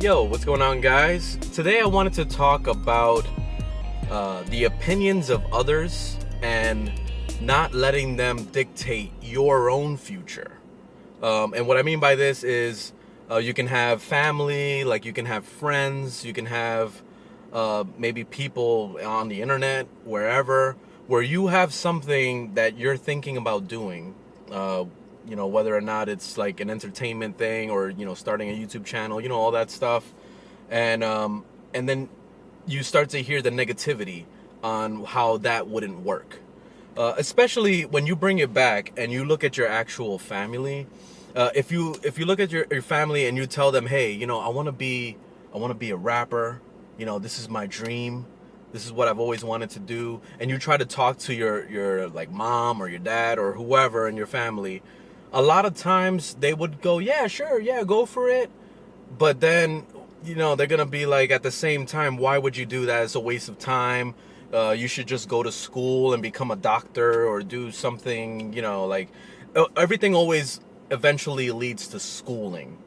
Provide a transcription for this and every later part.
Yo, what's going on, guys? Today I wanted to talk about the opinions of others and not letting them dictate your own future. And what I mean by this is you can have family, like you can have friends, you can have maybe people on the internet, wherever, where you have something that you're thinking about doing. Whether or not it's like an entertainment thing or, starting a YouTube channel, all that stuff. And then you start to hear the negativity on how that wouldn't work. Especially when you bring it back and you look at your actual family. If you look at your family and you tell them, hey, I want to be a rapper. This is my dream. This is what I've always wanted to do. And you try to talk to your like mom or your dad or whoever in your family. A lot of times they would go, yeah, sure, yeah, go for it. But then, they're going to be like, at the same time, why would you do that? It's a waste of time. You should just go to school and become a doctor or do something, everything always eventually leads to schooling.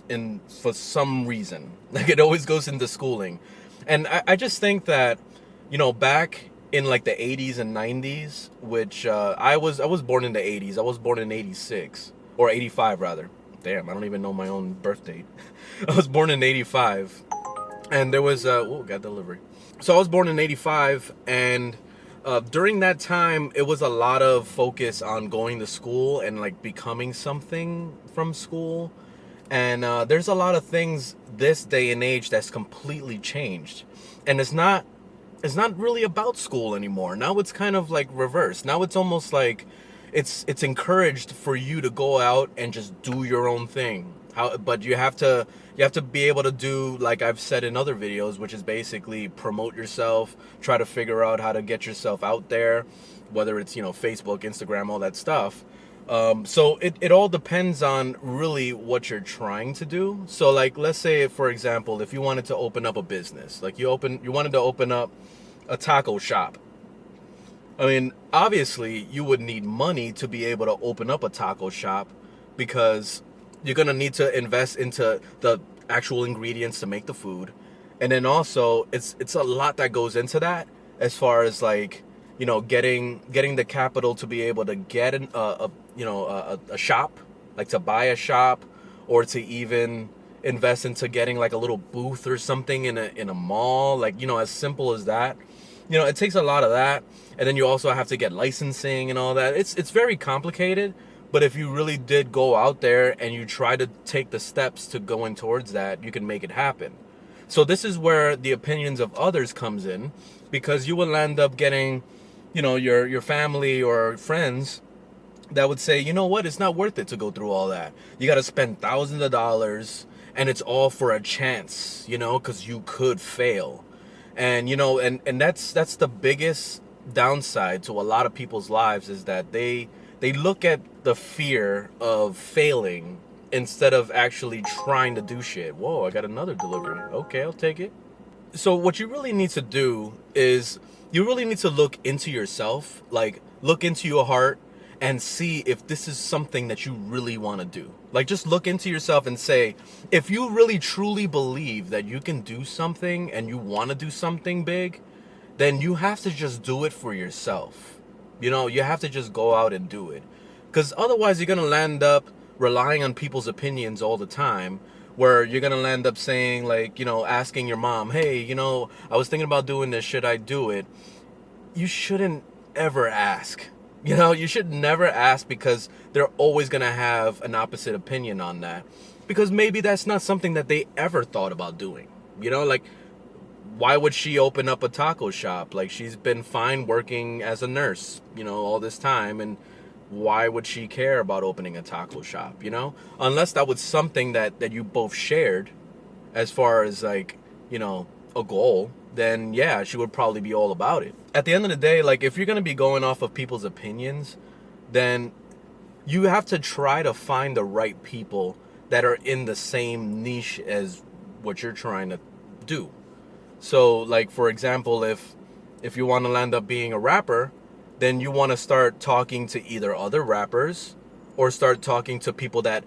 And for some reason, like it always goes into schooling. And I just think that, back in like the 80s and 90s, which I was born in the 80s. I was born in 86 or 85 rather. Damn, I don't even know my own birth date. I was born in 85 and there was got delivery. So I was born in 85 and during that time it was a lot of focus on going to school and like becoming something from school. And there's a lot of things this day and age that's completely changed. And it's not really about school anymore. Now it's kind of like reversed. Now it's almost like it's encouraged for you to go out and just do your own thing. But you have to be able to do, like I've said in other videos, which is basically promote yourself, try to figure out how to get yourself out there, whether it's, Facebook, Instagram, all that stuff. So it all depends on really what you're trying to do. So like, let's say, for example, if you wanted to open up a business, like you wanted to open up a taco shop. I mean, obviously you would need money to be able to open up a taco shop because you're going to need to invest into the actual ingredients to make the food. And then also it's a lot that goes into that as far as like, getting the capital to be able to get a shop, like to buy a shop, or to even invest into getting like a little booth or something in a mall, like, as simple as that. It takes a lot of that. And then you also have to get licensing and all that. It's very complicated, but if you really did go out there and you try to take the steps to going towards that, you can make it happen. So this is where the opinions of others comes in, because you will end up getting, your family or friends that would say, what, it's not worth it to go through all that. You got to spend thousands of dollars and it's all for a chance, because you could fail. And, and that's the biggest downside to a lot of people's lives, is that they look at the fear of failing instead of actually trying to do shit. Whoa, I got another delivery. Okay, I'll take it. So what you really need to do is you really need to look into yourself, like look into your heart and see if this is something that you really want to do. Like just look into yourself and say, if you really truly believe that you can do something and you want to do something big, then you have to just do it for yourself. You have to just go out and do it. Because otherwise you're going to land up relying on people's opinions all the time, where you're going to end up saying, like, asking your mom, hey, I was thinking about doing this. Should I do it? You shouldn't ever ask. You should never ask, because they're always going to have an opposite opinion on that. Because maybe that's not something that they ever thought about doing. Like, why would she open up a taco shop? Like, she's been fine working as a nurse, all this time. And why would she care about opening a taco shop, Unless that was something that you both shared as far as like, a goal, then yeah, she would probably be all about it. At the end of the day, like if you're going to be going off of people's opinions, then you have to try to find the right people that are in the same niche as what you're trying to do. So like, for example, if you want to end up being a rapper, then you want to start talking to either other rappers or start talking to people that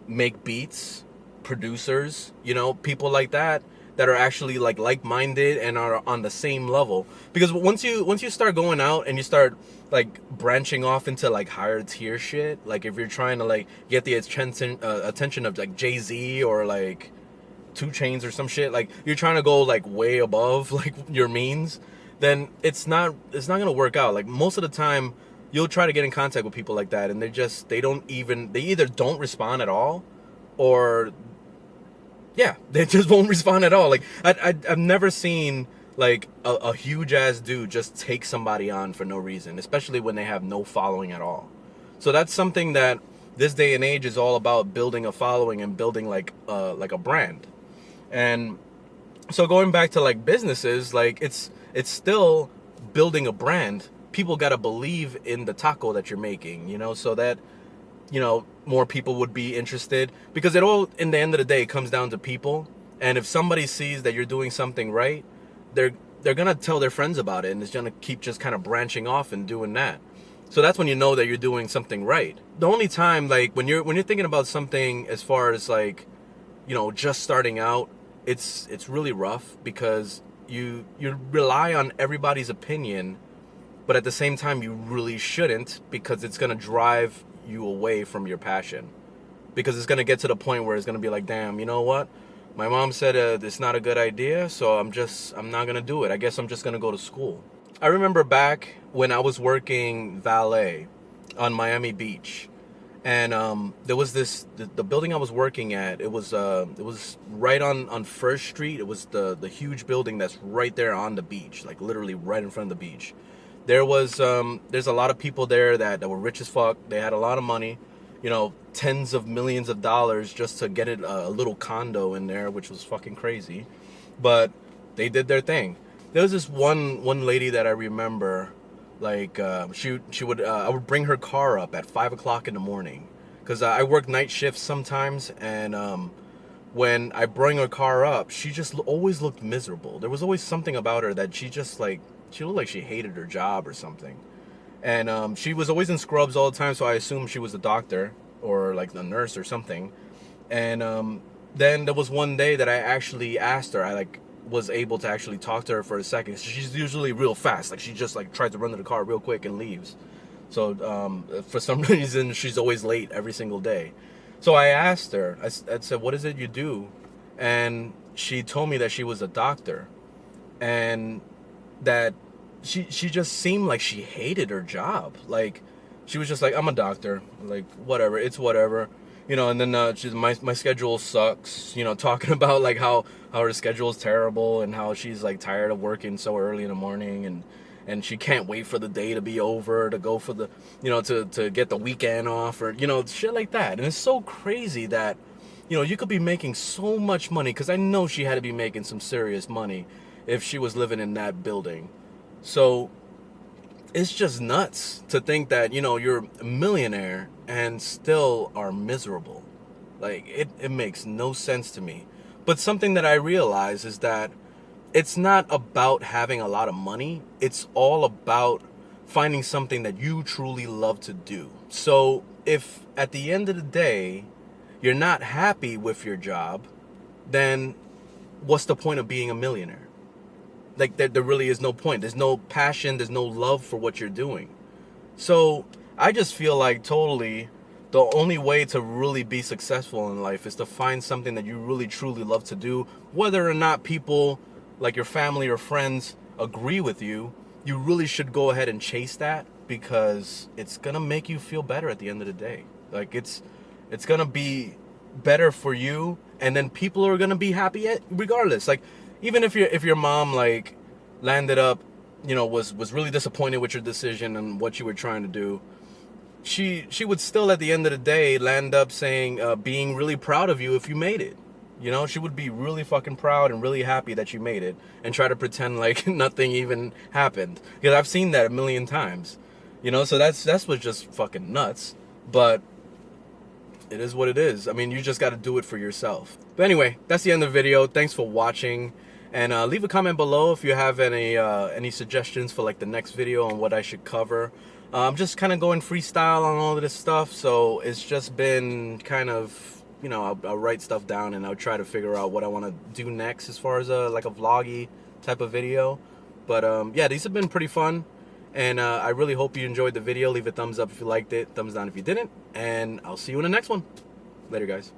make beats producers, you know, people like that are actually like-minded and are on the same level. Because once you start going out and you start like branching off into like higher tier shit, like if you're trying to like get the attention of like Jay-Z or like 2 Chainz or some shit, like you're trying to go like way above like your means, then it's not gonna work out. Like most of the time you'll try to get in contact with people like that and they either don't respond at all, or yeah, they just won't respond at all. Like I've never seen like a huge ass dude just take somebody on for no reason, especially when they have no following at all. So that's something that this day and age is all about, building a following and building like a brand. And so going back to like businesses, like it's still building a brand. People got to believe in the taco that you're making, you know, so that, you know, more people would be interested, because it all, in the end of the day, comes down to people. And if somebody sees that you're doing something right, they're gonna tell their friends about it, and it's gonna keep just kind of branching off and doing that. So that's when you know that you're doing something right. The only time, like when you're thinking about something as far as like, you know, just starting out, it's really rough, because you rely on everybody's opinion, but at the same time you really shouldn't, because it's gonna drive you away from your passion. Because it's gonna get to the point where it's gonna be like, damn, you know what? My mom said it's not a good idea, so I'm not gonna do it. I guess I'm just gonna go to school. I remember back when I was working valet on Miami Beach, and there was the building I was working at. It was right on First Street. It was the huge building that's right there on the beach, like literally right in front of the beach. There's a lot of people there that were rich as fuck. They had a lot of money, you know, tens of millions of dollars just to get a little condo in there, which was fucking crazy. But they did their thing. There was this one lady that I remember, like she would I would bring her car up at 5 o'clock in the morning, because I work night shifts sometimes, and when I bring her car up, she just always looked miserable. There was always something about her that she looked like she hated her job or something. And she was always in scrubs all the time, so I assumed she was a doctor or like a nurse or something. And then there was one day that I actually asked her, I like was able to actually talk to her for a second. She's usually real fast, like she just like tries to run to the car real quick and leaves. So for some reason she's always late every single day. So I asked her, I said, what is it you do? And she told me that she was a doctor, and that she just seemed like she hated her job. Like she was just like, I'm a doctor, like whatever, it's whatever, you know. And then she's my schedule sucks, you know, talking about like how her schedule is terrible and how she's like tired of working so early in the morning, and she can't wait for the day to be over to go for the, you know, to get the weekend off, or, you know, shit like that. And it's so crazy that, you know, you could be making so much money, because I know she had to be making some serious money if she was living in that building. So it's just nuts to think that, you know, you're a millionaire and still are miserable. Like it makes no sense to me. But something that I realize is that it's not about having a lot of money. It's all about finding something that you truly love to do. So if at the end of the day you're not happy with your job, then what's the point of being a millionaire? Like there really is no point. There's no passion, there's no love for what you're doing. So I just feel like totally the only way to really be successful in life is to find something that you really truly love to do. Whether or not people like your family or friends agree with you, you really should go ahead and chase that, because it's gonna make you feel better at the end of the day. Like it's gonna be better for you, and then people are gonna be happy regardless. Like even if your mom like landed up, you know, was really disappointed with your decision and what you were trying to do, she would still at the end of the day land up saying, being really proud of you if you made it. You know, she would be really fucking proud and really happy that you made it, and try to pretend like nothing even happened. Because I've seen that a million times. You know, so that's what's just fucking nuts. But it is what it is. I mean, you just got to do it for yourself. But anyway, that's the end of the video. Thanks for watching. And leave a comment below if you have any suggestions for like the next video on what I should cover. I'm just kind of going freestyle on all of this stuff, so it's just been kind of you know, I'll write stuff down and I'll try to figure out what I want to do next as far as like a vloggy type of video. But yeah, these have been pretty fun, and I really hope you enjoyed the video. Leave a thumbs up if you liked it, thumbs down if you didn't, and I'll see you in the next one. Later, guys.